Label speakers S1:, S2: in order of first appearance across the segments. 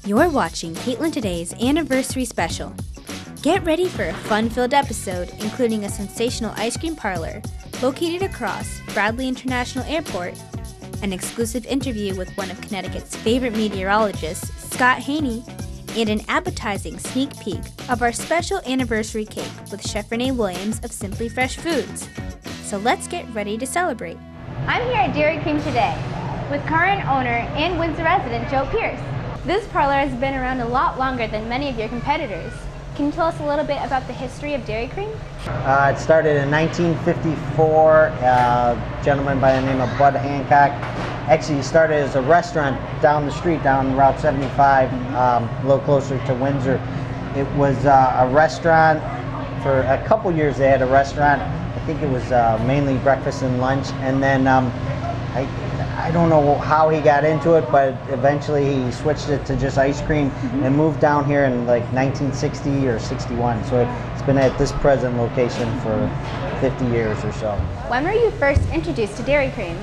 S1: You're watching Kaitlyn Today's Anniversary Special. Get ready for a fun-filled episode, including a sensational ice cream parlor located across Bradley International Airport, an exclusive interview with one of Connecticut's favorite meteorologists, Scot Haney, and an appetizing sneak peek of our special anniversary cake with Chef Renee Williams of Simply Fresh Foods. So let's get ready to celebrate.
S2: I'm here at Dairy Cream today with current owner and Windsor resident Joe Pierce. This parlor has been around a lot longer than many of your competitors. Can you tell us a little bit about the history of Dairy Cream?
S3: It started in 1954. A gentleman by the name of Bud Hancock. Actually, he started as a restaurant down the street, down Route 75, a little closer to Windsor. It was a restaurant. For a couple years they had a restaurant. I think it was mainly breakfast and lunch. And then I don't know how he got into it, but eventually he switched it to just ice cream and moved down here in like 1960 or 61. So it's been at this present location for 50 years or so.
S2: When were you first introduced to Dairy Cream?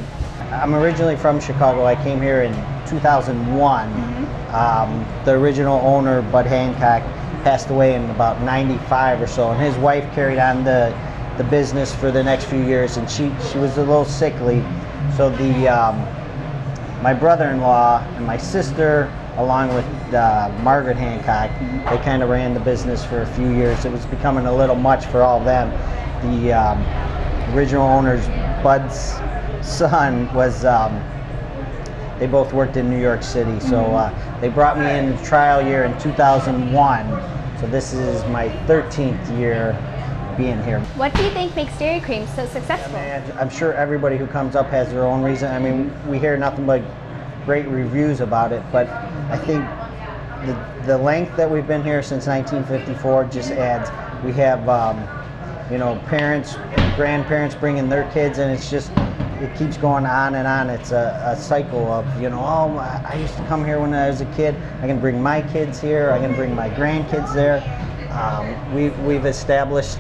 S3: I'm originally from Chicago. I came here in 2001. The original owner, Bud Hancock, passed away in about 95 or so, and his wife carried on the business for the next few years, and she was a little sickly. So my brother-in-law and my sister, along with Margaret Hancock, they kind of ran the business for a few years. It was becoming a little much for all of them. The original owner's Bud's son was, they both worked in New York City. So they brought me in trial year in 2001. So this is my 13th year being here.
S2: What do you think makes Dairy Cream so successful?
S3: I'm sure everybody who comes up has their own reason. I mean, we hear nothing but great reviews about it, but I think the length that we've been here since 1954 just adds. We have, you know, parents, grandparents bringing their kids, and it's just, it keeps going on and on. It's a cycle of, you know, oh, I used to come here when I was a kid. I can bring my kids here. I can bring my grandkids there. We've established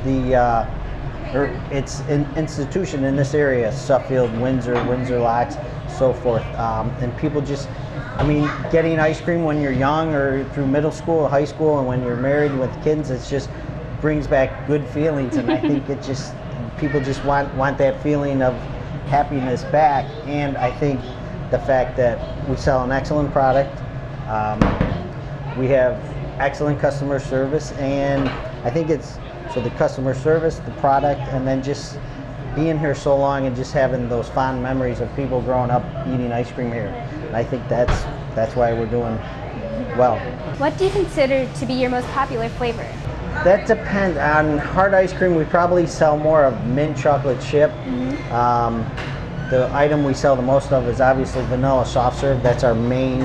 S3: it's an institution in this area, Suffield, Windsor Locks, so forth. And people just, I mean, getting ice cream when you're young or through middle school, high school, and when you're married with kids, it just brings back good feelings. And I think it just, people just want that feeling of happiness back. And I think the fact that we sell an excellent product, we have excellent customer service, and I think it's, so the customer service, the product, and then just being here so long and just having those fond memories of people growing up eating ice cream here. And I think that's why we're doing well. What
S2: do you consider to be your most popular flavor?
S3: That depends. On hard ice cream, we probably sell more of mint chocolate chip. The item we sell the most of is obviously vanilla soft serve. That's our main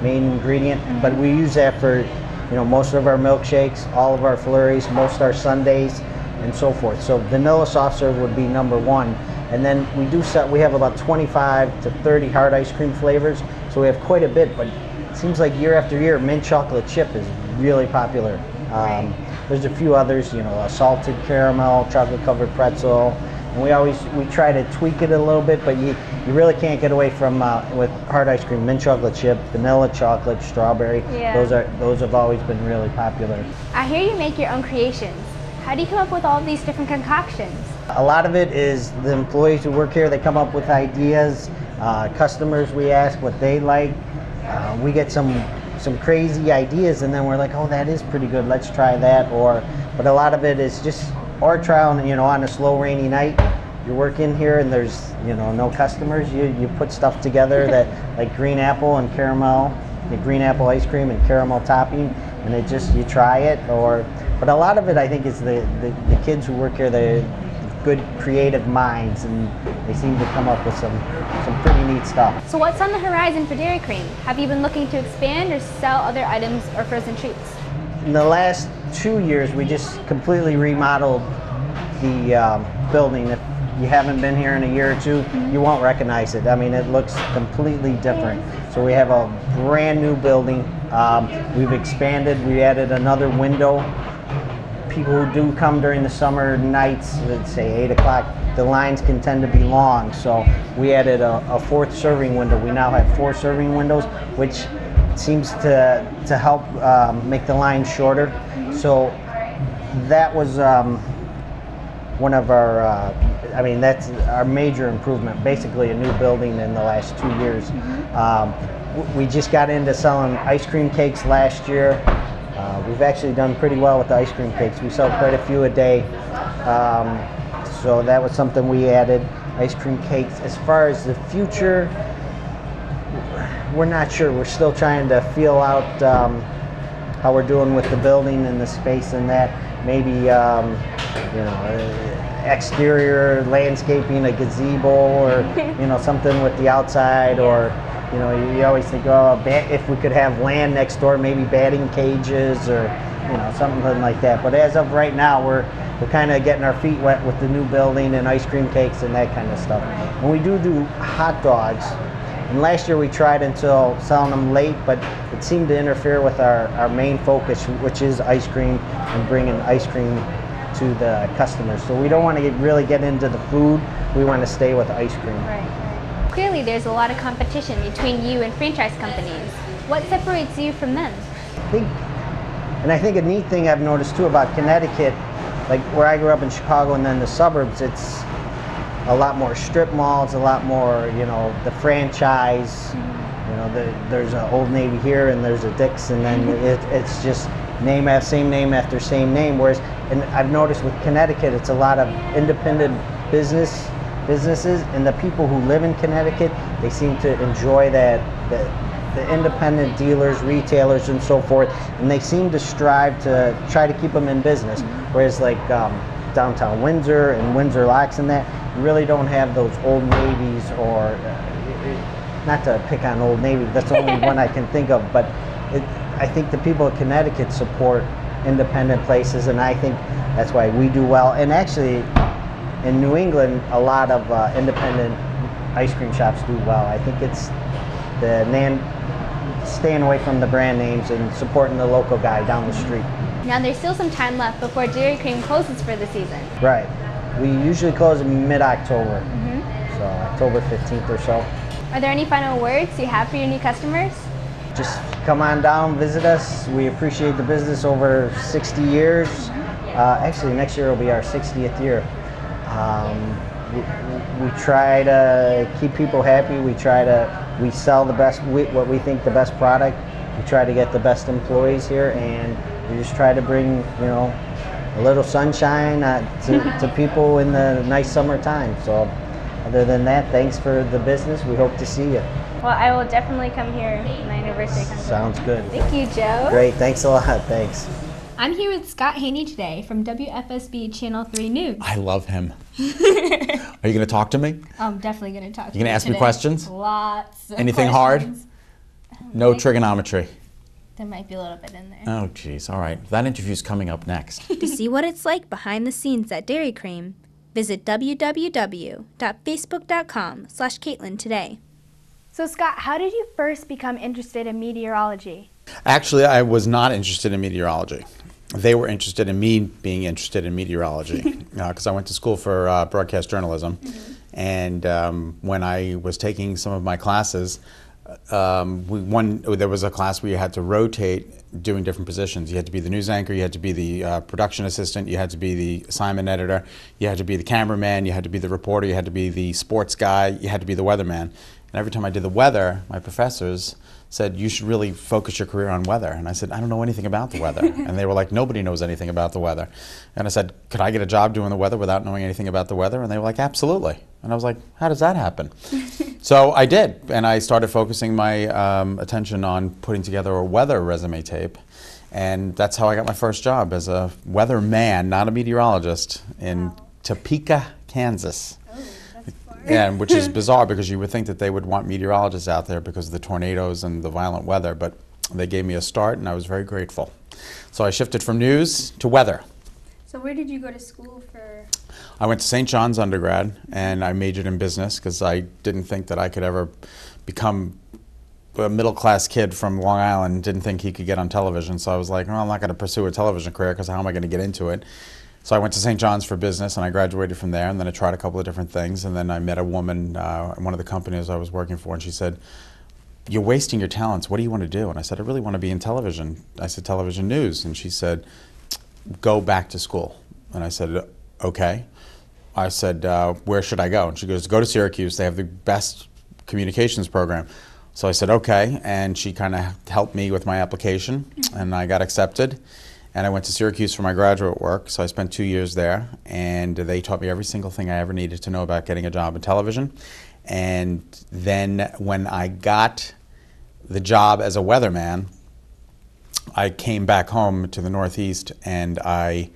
S3: ingredient, but we use that for, you know, most of our milkshakes, all of our flurries, most of our sundaes, and so forth. So vanilla soft serve would be number one. And then we have about 25 to 30 hard ice cream flavors, so we have quite a bit, but it seems like year after year, mint chocolate chip is really popular. There's a few others, you know, a salted caramel, chocolate covered pretzel, and we try to tweak it a little bit, but you really can't get away from with hard ice cream, mint chocolate chip, vanilla chocolate, strawberry.
S2: Yeah.
S3: Those have always been really popular.
S2: I hear you make your own creations. How do you come up with all these different concoctions?
S3: A lot of it is the employees who work here. They come up with ideas. Customers, we ask what they like. We get some crazy ideas, and then we're like, oh, that is pretty good. Let's try that. But a lot of it is just our trial. You know, on a slow, rainy night, you're working here and there's, you know, no customers. You put stuff together that, like green apple and caramel, the green apple ice cream and caramel topping, and it just, you try it. But a lot of it, I think, is the kids who work here. They're good creative minds, and they seem to come up with some pretty neat stuff.
S2: So what's on the horizon for Dairy Cream? Have you been looking to expand or sell other items or frozen treats?
S3: In the last 2 years, we just completely remodeled the building. If you haven't been here in a year or two, you won't recognize it. I mean, it looks completely different. So we have a brand new building. We've expanded. We added another window. People who do come during the summer nights, let's say 8 o'clock, the lines can tend to be long. So we added a fourth serving window. We now have 4 serving windows, which seems to help make the line shorter. So that was one of our, I mean, that's our major improvement, basically a new building in the last 2 years. We just got into selling ice cream cakes last year. We've actually done pretty well with the ice cream cakes. We sell quite a few a day. So that was something we added, ice cream cakes. As far as the future, we're not sure. We're still trying to feel out how we're doing with the building and the space and that. Maybe, you know, exterior landscaping, a gazebo, or, you know, something with the outside, or, you know, you always think, oh, if we could have land next door, maybe batting cages, or, you know, something like that. But as of right now, we're kind of getting our feet wet with the new building and ice cream cakes and that kind of stuff. And we do hot dogs. And last year we tried until selling them late, but it seemed to interfere with our main focus, which is ice cream and bringing ice cream to the customers. So we don't want to really get into the food. We want to stay with ice cream.
S2: Right. Clearly there's a lot of competition between you and franchise companies. What separates you from them?
S3: I think a neat thing I've noticed too about Connecticut, like where I grew up in Chicago and then the suburbs, it's a lot more strip malls, a lot more, you know, the franchise. You know, there's an Old Navy here and there's a Dick's, and then it's just same name after same name. Whereas, and I've noticed with Connecticut, it's a lot of independent businesses, and the people who live in Connecticut, they seem to enjoy that, the independent dealers, retailers, and so forth, and they seem to strive to try to keep them in business. Whereas like downtown Windsor and Windsor Locks and that, you really don't have those Old Navies, or not to pick on Old Navy, that's the only one I can think of, but I think the people of Connecticut support independent places, and I think that's why we do well. And actually, in New England, a lot of independent ice cream shops do well. I think it's staying away from the brand names and supporting the local guy down the street.
S2: Now there's still some time left before Dairy Cream closes for the season.
S3: Right. We usually close in mid-October, so October 15th or so.
S2: Are there any final words you have for your new customers?
S3: Just come on down, visit us. We appreciate the business over 60 years. Actually, next year will be our 60th year. We try to keep people happy. We sell the best, what we think the best product. We try to get the best employees here, and we just try to bring, you know, a little sunshine to people in the nice summertime. So other than that, thanks for the business. We hope to see you.
S2: Well, I will definitely come here when the anniversary comes.
S3: Sounds good.
S2: Thank you, Joe.
S3: Great, thanks a lot, thanks.
S1: I'm here with Scot Haney today from WFSB Channel 3 News.
S4: I love him. Are you going to talk to me?
S1: I'm definitely going to talk to you.
S4: You going to ask me questions?
S1: Lots of
S4: Anything
S1: questions.
S4: hard? No trigonometry.
S1: There might be a little bit in there.
S4: Oh, geez. All right. That interview's coming up next.
S1: To see what it's like behind the scenes at Dairy Cream, visit www.facebook.com/Kaitlyn today.
S2: So Scott, how did you first become interested in meteorology?
S4: Actually, I was not interested in meteorology. They were interested in me being interested in meteorology because I went to school for broadcast journalism. And when I was taking some of my classes, there was a class where you had to rotate doing different positions. You had to be the news anchor, you had to be the production assistant, you had to be the assignment editor, you had to be the cameraman, you had to be the reporter, you had to be the sports guy, you had to be the weatherman. And every time I did the weather, my professors said, you should really focus your career on weather. And I said, I don't know anything about the weather. And they were like, nobody knows anything about the weather. And I said, could I get a job doing the weather without knowing anything about the weather? And they were like, absolutely. And I was like, how does that happen? So I did. And I started focusing my attention on putting together a weather resume tape. And that's how I got my first job, as a weatherman, not a meteorologist, in Topeka, Kansas. Yeah, which is bizarre because you would think that they would want meteorologists out there because of the tornadoes and the violent weather, but they gave me a start and I was very grateful. So I shifted from news to weather.
S1: So where did you go to school for?
S4: I went to St. John's undergrad and I majored in business because I didn't think that I could ever become a middle-class kid from Long Island, didn't think he could get on television. So I was like, well, I'm not going to pursue a television career because how am I going to get into it? So I went to St. John's for business and I graduated from there, and then I tried a couple of different things, and then I met a woman in one of the companies I was working for, and she said, you're wasting your talents. What do you want to do? And I said, I really want to be in television. I said, television news. And she said, go back to school. And I said, okay. I said, where should I go? And she goes, go to Syracuse. They have the best communications program. So I said, okay. And she kind of helped me with my application, and I got accepted. And I went to Syracuse for my graduate work. So I spent 2 years there, and they taught me every single thing I ever needed to know about getting a job in television. And then when I got the job as a weatherman, I came back home to the Northeast, and I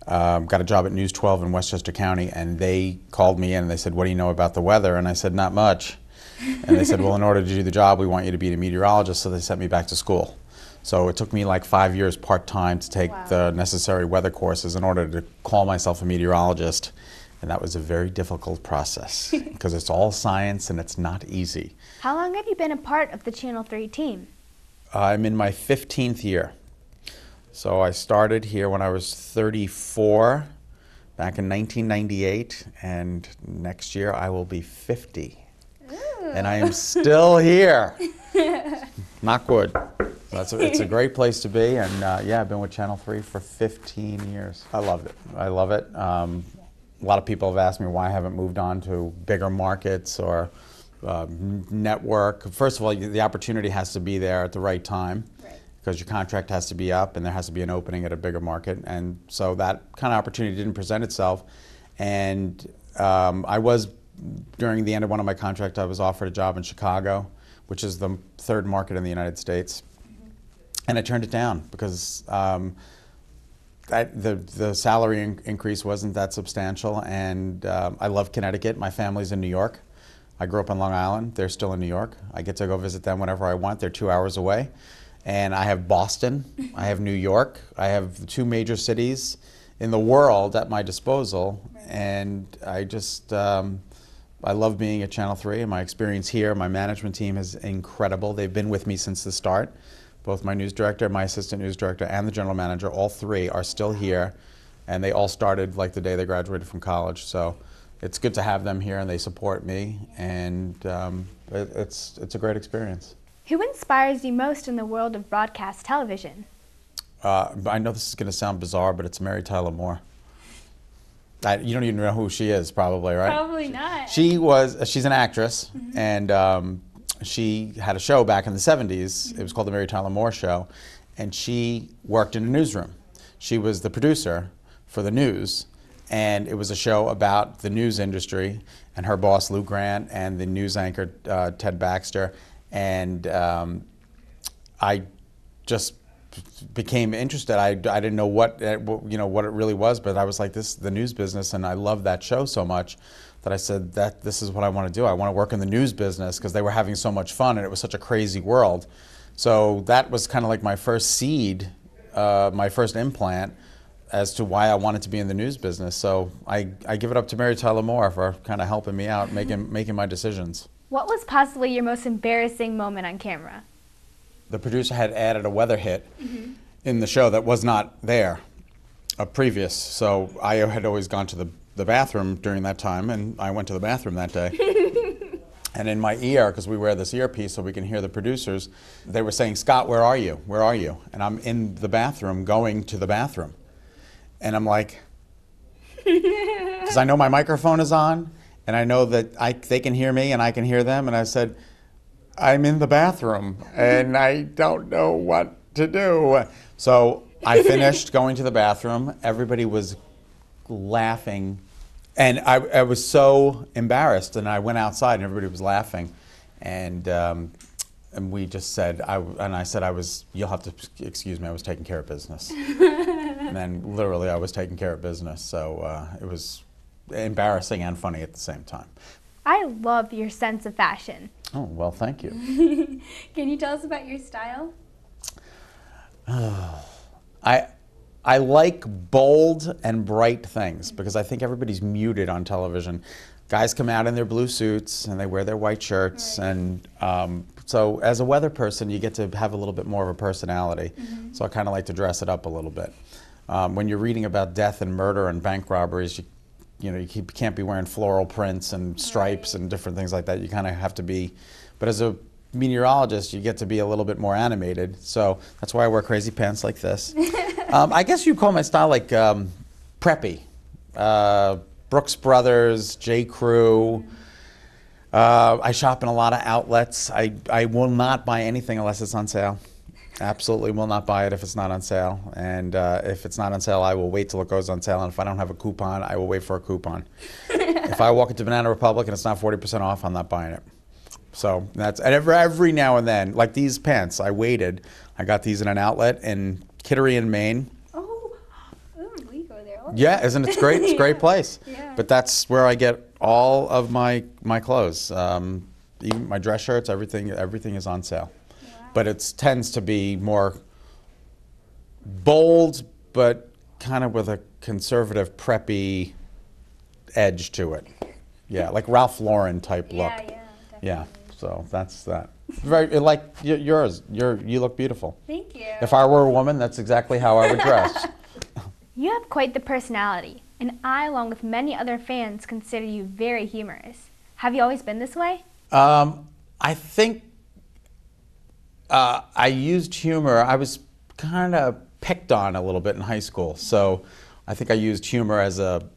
S4: got a job at News 12 in Westchester County, and they called me in and they said, what do you know about the weather? And I said, not much. And they said, well, in order to do the job, we want you to be a meteorologist, so they sent me back to school. So it took me like 5 years part-time to take the necessary weather courses in order to call myself a meteorologist. And that was a very difficult process because it's all science and it's not easy.
S2: How long have you been a part of the Channel 3 team?
S4: I'm in my 15th year. So I started here when I was 34 back in 1998, and next year I will be 50. Ooh. And I am still here. Knock wood. It's a great place to be, and yeah, I've been with Channel 3 for 15 years. I love it. I love it. A lot of people have asked me why I haven't moved on to bigger markets or network. First of all, the opportunity has to be there at the right time, because your contract has to be up and there has to be an opening at a bigger market. And so that kind of opportunity didn't present itself. And during the end of one of my contracts, I was offered a job in Chicago, which is the third market in the United States. And I turned it down because the salary increase wasn't that substantial. And I love Connecticut. My family's in New York. I grew up on Long Island. They're still in New York. I get to go visit them whenever I want. They're 2 hours away. And I have Boston, I have New York, I have the two major cities in the world at my disposal. And I just, I love being at Channel 3, and my experience here. My management team is incredible. They've been with me since the start. Both my news director, my assistant news director, and the general manager, all three are still here. And they all started like the day they graduated from college. So it's good to have them here, and they support me. And it's a great experience.
S2: Who inspires you most in the world of broadcast television?
S4: I know this is going to sound bizarre, but it's Mary Tyler Moore. You don't even know who she is, probably, right?
S2: Probably not.
S4: She's an actress, and she had a show back in the 70s. It was called The Mary Tyler Moore Show, and she worked in a newsroom. She was the producer for the news, and it was a show about the news industry, and her boss, Lou Grant, and the news anchor, Ted Baxter. And I just became interested. I didn't know what it really was, but I was like, this is the news business, and I love that show so much that I said that this is what I want to do. I want to work in the news business because they were having so much fun, and it was such a crazy world. So that was kind of like my first seed, my first implant as to why I wanted to be in the news business. So I give it up to Mary Tyler Moore for kind of helping me out, making my decisions.
S2: What was possibly your most embarrassing moment on camera?
S4: The producer had added a weather hit in the show that was not there, a previous. So I had always gone to the bathroom during that time, and I went to the bathroom that day. And in my ear, because we wear this earpiece so we can hear the producers, they were saying, Scott, where are you? Where are you? And I'm in the bathroom going to the bathroom. And I'm like, because I know my microphone is on, and I know that they can hear me and I can hear them. And I said, I'm in the bathroom and I don't know what to do. So I finished going to the bathroom. Everybody was laughing. And I was so embarrassed. And I went outside and everybody was laughing. And we just said, I said, you'll have to excuse me, I was taking care of business. And then literally I was taking care of business. So it was embarrassing and funny at the same time.
S2: I love your sense of fashion.
S4: Oh, well, thank you.
S2: Can you tell us about your style?
S4: I like bold and bright things because I think everybody's muted on television. Guys come out in their blue suits and they wear their white shirts, right. And so as a weather person, you get to have a little bit more of a personality. So I kind of like to dress it up a little bit. When you're reading about death and murder and bank robberies, you can't be wearing floral prints and stripes and different things like that. You kind of have to be, but as a meteorologist, you get to be a little bit more animated. So that's why I wear crazy pants like this. I guess you'd call my style like preppy. Brooks Brothers, J. Crew. I shop in a lot of outlets. I will not buy anything unless it's on sale. Absolutely will not buy it if it's not on sale. And if it's not on sale, I will wait till it goes on sale. And if I don't have a coupon, I will wait for a coupon. If I walk into Banana Republic and it's not 40% off, I'm not buying it. So that's, and every now and then, like these pants, I waited. I got these in an outlet in Kittery in Maine.
S2: Oh, we go there all the
S4: Yeah, isn't it great? It's a great place.
S2: Yeah.
S4: But that's where I get all of my clothes. Even my dress shirts, everything is on sale.
S2: Wow.
S4: But it tends to be more bold, but kind of with a conservative, preppy edge to it. Yeah, like Ralph Lauren type look.
S2: Yeah, definitely.
S4: Yeah, so that's that. Very like yours. You look beautiful.
S2: Thank you.
S4: If I were a woman, that's exactly how I would dress.
S2: You have quite the personality, and I, along with many other fans, consider you very humorous. Have you always been this way?
S4: I think I used humor. I was kind of picked on a little bit in high school, so I think I used humor as a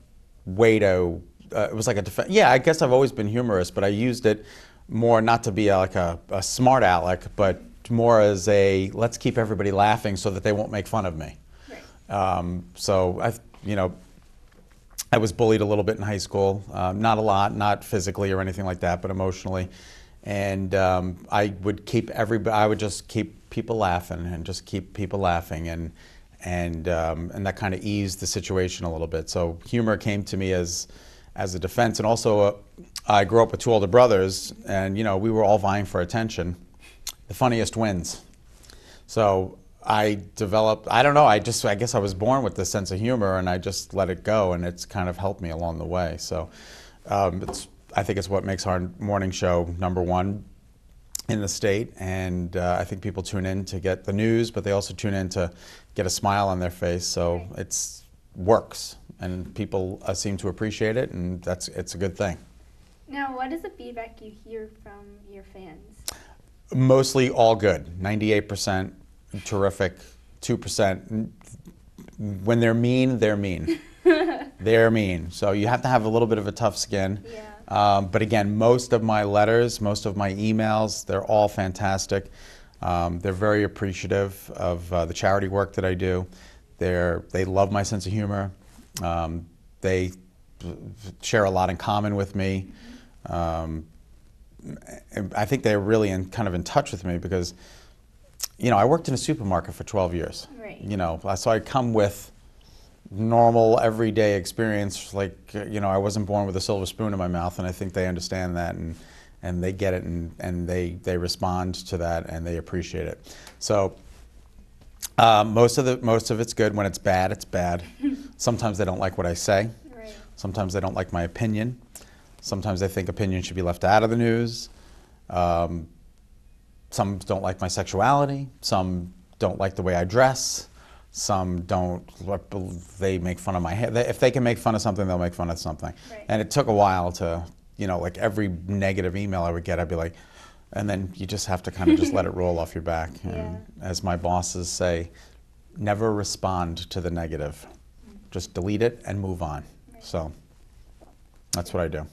S4: way to. It was like a defense. Yeah, I guess I've always been humorous, but I used it more not to be like a smart aleck, but more as a let's keep everybody laughing so that they won't make fun of me. Right. So I was bullied a little bit in high school. Not a lot, not physically or anything like that, but emotionally. And I would just keep people laughing and just keep people laughing, and that kind of eased the situation a little bit. So humor came to me as a defense, and also I grew up with two older brothers, and we were all vying for attention. The funniest wins. So I developed, I don't know, I guess I was born with this sense of humor, and I just let it go, and it's kind of helped me along the way. So I think it's what makes our morning show #1 in the state, and I think people tune in to get the news, but they also tune in to get a smile on their face. So it's works, and people seem to appreciate it, and it's a good thing.
S2: Now, what is the feedback you hear from your fans?
S4: Mostly all good. 98% terrific. 2%. When they're mean, they're mean. They're mean. So you have to have a little bit of a tough skin.
S2: Yeah.
S4: But again, most of my letters, most of my emails, they're all fantastic. They're very appreciative of the charity work that I do. They love my sense of humor. They share a lot in common with me. I think they're really kind of in touch with me because, I worked in a supermarket for 12 years.
S2: Right.
S4: So I come with normal, everyday experience. Like, I wasn't born with a silver spoon in my mouth, and I think they understand that, and they get it, and they respond to that, and they appreciate it. So most of it's good. When it's bad, it's bad. Sometimes they don't like what I say.
S2: Right.
S4: Sometimes they don't like my opinion. Sometimes they think opinion should be left out of the news. Some don't like my sexuality. Some don't like the way I dress. Some don't. They make fun of my hair. If they can make fun of something, they'll make fun of something.
S2: Right.
S4: And it took a while to, like every negative email I would get, I'd be like, and then you just have to kind of just let it roll off your back. And as my bosses say, never respond to the negative. Just delete it and move on.
S2: Right.
S4: So that's what I do.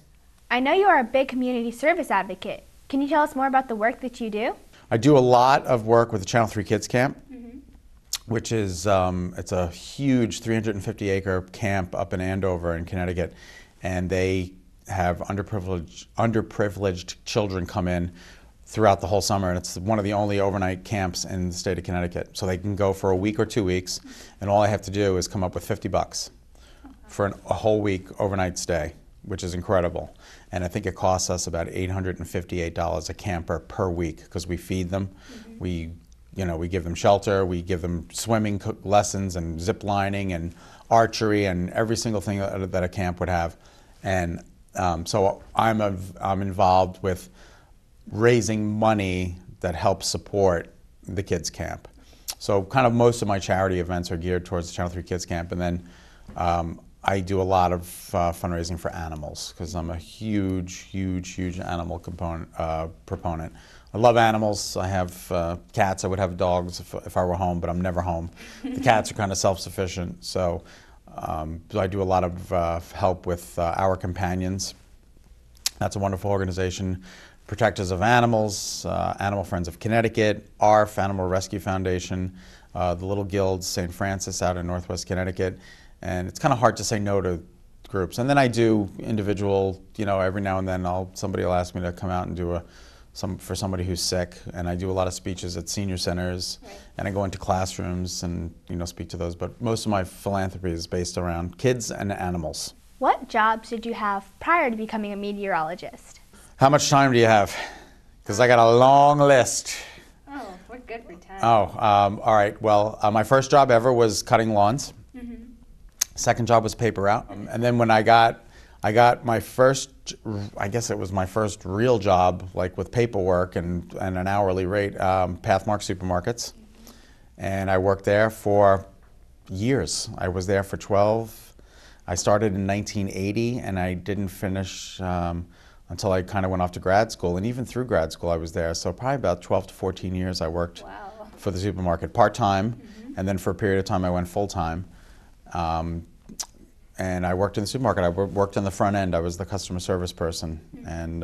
S2: I know you are a big community service advocate. Can you tell us more about the work that you do?
S4: I do a lot of work with the Channel 3 Kids Camp, which is it's a huge 350-acre camp up in Andover in Connecticut, and they have underprivileged children come in throughout the whole summer, and it's one of the only overnight camps in the state of Connecticut. So they can go for a week or 2 weeks, and all I have to do is come up with $50 for a whole week overnight stay, which is incredible. And I think it costs us about $858 a camper per week because we feed them. We give them shelter, we give them swimming lessons and zip lining and archery and every single thing that a camp would have. And so I'm involved with raising money that helps support the kids camp. So kind of most of my charity events are geared towards the Channel 3 Kids Camp, and then I do a lot of fundraising for animals because I'm a huge animal proponent. I love animals. I have cats. I would have dogs if I were home, but I'm never home. The cats are kind of self-sufficient, so I do a lot of help with Our Companions. That's a wonderful organization. Protectors of Animals, Animal Friends of Connecticut, ARF, Animal Rescue Foundation, the Little Guild, St. Francis out in Northwest Connecticut. And it's kind of hard to say no to groups. And then I do individual, every now and then somebody will ask me to come out and do for somebody who's sick. And I do a lot of speeches at senior centers, right. And I go into classrooms and speak to those. But most of my philanthropy is based around kids and animals.
S2: What jobs did you have prior to becoming a meteorologist?
S4: How much time do you have? Because I got a long list.
S2: Oh, we're good for time.
S4: All right. Well, my first job ever was cutting lawns. Mm-hmm. Second job was paper route. And then when I got my first, I guess it was my first real job, like with paperwork and an hourly rate, Pathmark Supermarkets. And I worked there for years. I was there for 12. I started in 1980 and I didn't finish until I kind of went off to grad school. And even through grad school I was there. So probably about 12 to 14 years I worked for the supermarket part-time. Mm-hmm. And then for a period of time I went full-time. And I worked in the supermarket. I worked in the front end. I was the customer service person, and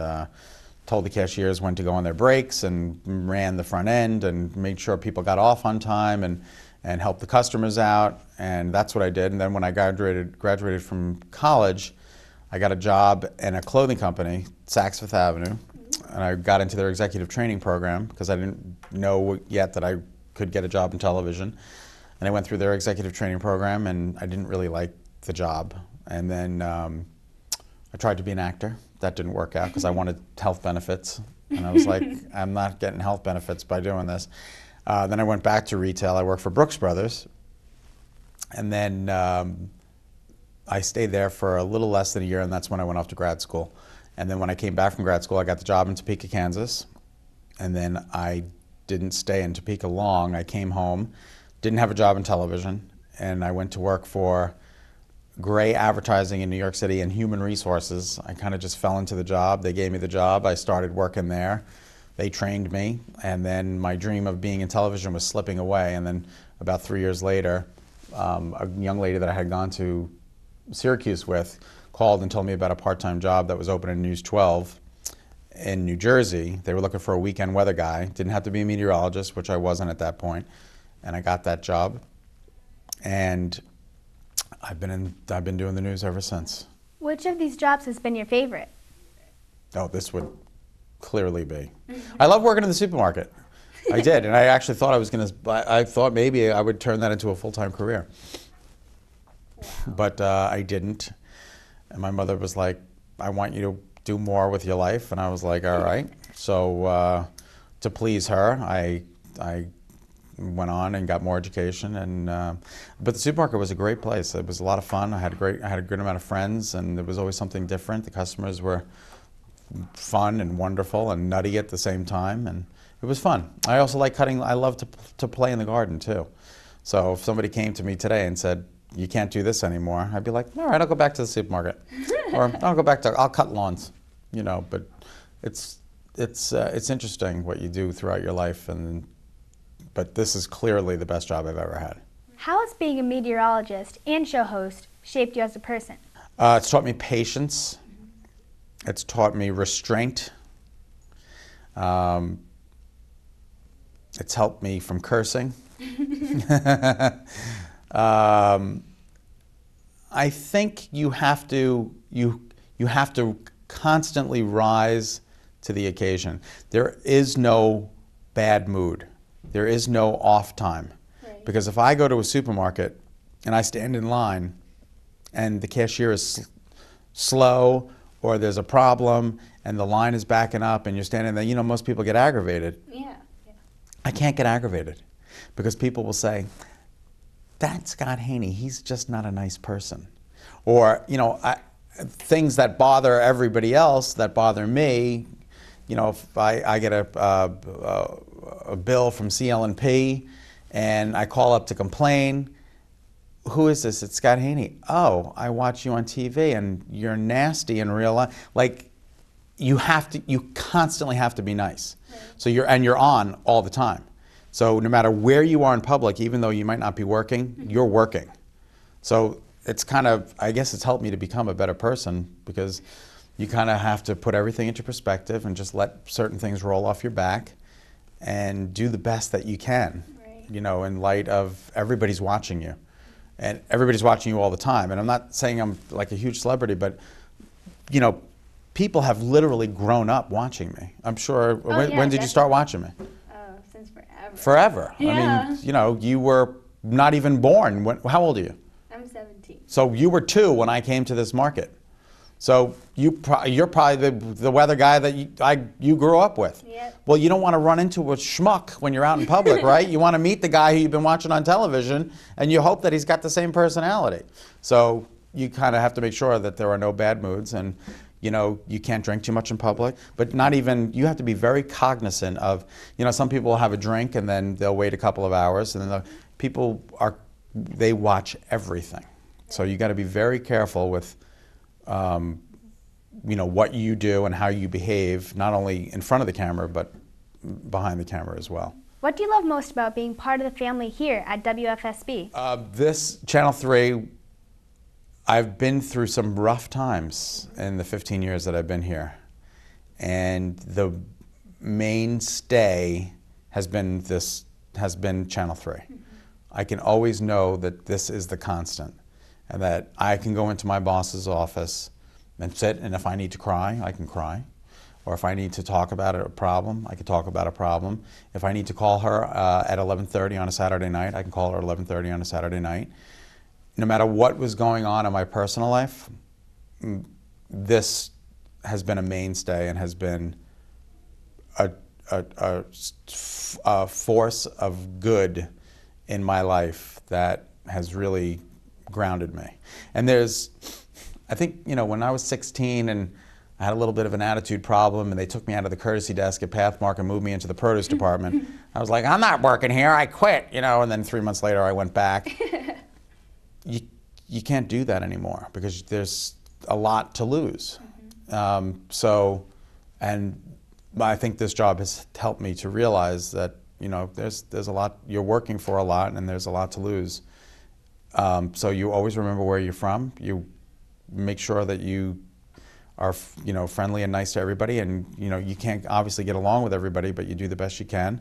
S4: told the cashiers when to go on their breaks, and ran the front end, and made sure people got off on time, and helped the customers out. And that's what I did. And then when I graduated from college, I got a job in a clothing company, Saks Fifth Avenue, and I got into their executive training program because I didn't know yet that I could get a job in television. And I went through their executive training program, and I didn't really like the job. And then I tried to be an actor. That didn't work out because I wanted health benefits. And I was like, I'm not getting health benefits by doing this. Then I went back to retail. I worked for Brooks Brothers. And then I stayed there for a little less than a year, and that's when I went off to grad school. And then when I came back from grad school, I got the job in Topeka, Kansas. And then I didn't stay in Topeka long. I came home, didn't have a job in television, and I went to work for Gray Advertising in New York City and Human Resources. I kind of just fell into the job. They gave me the job. I started working there. They trained me, and then my dream of being in television was slipping away. And then about 3 years later, a young lady that I had gone to Syracuse with called and told me about a part-time job that was open in News 12 in New Jersey. They were looking for a weekend weather guy. Didn't have to be a meteorologist, which I wasn't at that point. And I got that job. And I've been doing the news ever since.
S2: Which of these jobs has been your favorite?
S4: Oh, this would clearly be. I love working in the supermarket. I did, and I actually thought I thought maybe I would turn that into a full-time career. Wow. But I didn't. And my mother was like, I want you to do more with your life. And I was like, all right. So to please her, I went on and got more education, and but the supermarket was a great place. It was a lot of fun. I had a good amount of friends, and there was always something different. The customers were fun and wonderful and nutty at the same time, and it was fun. I also like cutting. I love to play in the garden too. So if somebody came to me today and said, you can't do this anymore, I'd be like, all right, I'll go back to the supermarket, or I'll cut lawns, But it's interesting what you do throughout your life, but this is clearly the best job I've ever had.
S2: How has being a meteorologist and show host shaped you as a person?
S4: It's taught me patience. It's taught me restraint. It's helped me from cursing. I think you have to constantly rise to the occasion. There is no bad mood. There is no off time. Right. Because if I go to a supermarket and I stand in line and the cashier is slow, or there's a problem and the line is backing up and you're standing there, most people get aggravated.
S2: Yeah.
S4: I can't get aggravated because people will say, that's Scot Haney, he's just not a nice person. Or, things that bother everybody else that bother me, if I get a bill from CL&P and I call up to complain, who is this? It's Scot Haney. Oh, I watch you on TV and you're nasty in real life. Like, you constantly have to be nice. Right. So you're on all the time. So no matter where you are in public, even though you might not be working, you're working. So it's kind of, I guess it's helped me to become a better person, because you kind of have to put everything into perspective and just let certain things roll off your back and do the best that you can, right. You know, in light of everybody's watching you. And everybody's watching you all the time. And I'm not saying I'm like a huge celebrity, but, you know, people have literally grown up watching me. I'm sure, when did you start watching me?
S2: Oh, since forever.
S4: Forever.
S2: Yeah.
S4: I mean, you know, you were not even born. How old are you?
S2: I'm 17.
S4: So you were 2 when I came to this market. So you're probably the weather guy that you grew up with.
S2: Yep.
S4: Well, you don't want to run into a schmuck when you're out in public, right? You want to meet the guy who you've been watching on television, and you hope that he's got the same personality. So you kind of have to make sure that there are no bad moods, and you know, you can't drink too much in public, but you have to be very cognizant of, you know, some people will have a drink and then they'll wait a couple of hours, and then they watch everything. So you got to be very careful with, you know, what you do and how you behave, not only in front of the camera, but behind the camera as well.
S2: What do you love most about being part of the family here at WFSB?
S4: This Channel 3, I've been through some rough times in the 15 years that I've been here. And the mainstay has been Channel 3. Mm-hmm. I can always know that this is the constant, and that I can go into my boss's office and sit, and if I need to cry, I can cry. Or if I need to talk about a problem, I can talk about a problem. If I need to call her at 11:30 on a Saturday night, I can call her at 11:30 on a Saturday night. No matter what was going on in my personal life, this has been a mainstay and has been a force of good in my life that has really grounded me. And I think, you know, when I was 16 and I had a little bit of an attitude problem, and they took me out of the courtesy desk at Pathmark and moved me into the produce department, I was like, I'm not working here, I quit, you know, and then 3 months later I went back. You can't do that anymore, because there's a lot to lose. Mm-hmm. And I think this job has helped me to realize that, you know, there's a lot, you're working for a lot, and there's a lot to lose. So you always remember where you're from. You make sure that you are, you know, friendly and nice to everybody, and you know, you can't obviously get along with everybody, but you do the best you can.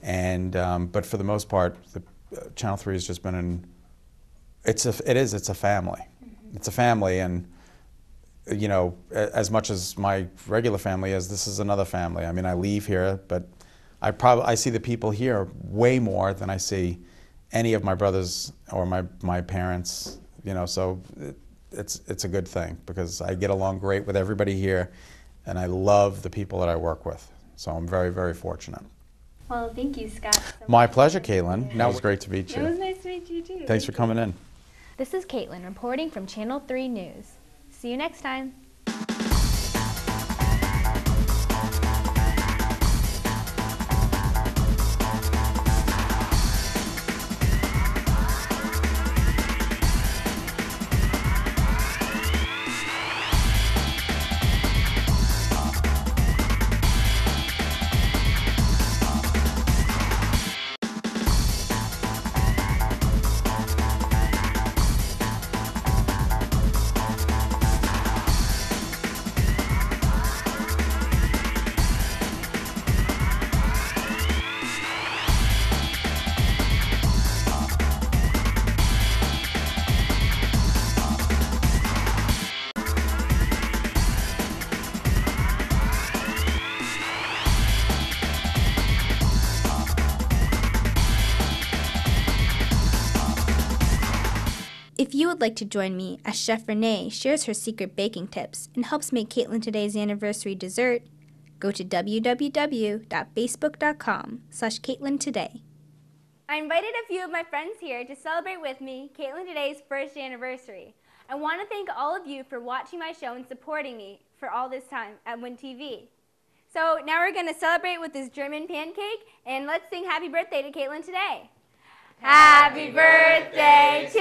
S4: And but for the most part, Channel 3 has just been it's a family. Mm-hmm. It's a family, and you know, as much as my regular family is, this is another family. I mean, I leave here, but I see the people here way more than I see any of my brothers or my parents. You know, so it's a good thing, because I get along great with everybody here, and I love the people that I work with. So I'm very, very fortunate.
S2: Well, thank you, Scott.
S4: My pleasure, Kaitlyn. That was great to meet you.
S2: It was nice to meet you, too.
S4: Thanks for coming in.
S2: This is Kaitlyn reporting from Channel 3 News. See you next time.
S1: If you would like to join me as Chef Renee shares her secret baking tips and helps make Kaitlyn Today's anniversary dessert, go to www.facebook.com/KaitlynToday.
S2: I invited a few of my friends here to celebrate with me Kaitlyn Today's first anniversary. I want to thank all of you for watching my show and supporting me for all this time at Win TV. So now we're going to celebrate with this German pancake, and let's sing happy birthday to Kaitlyn Today. Happy birthday to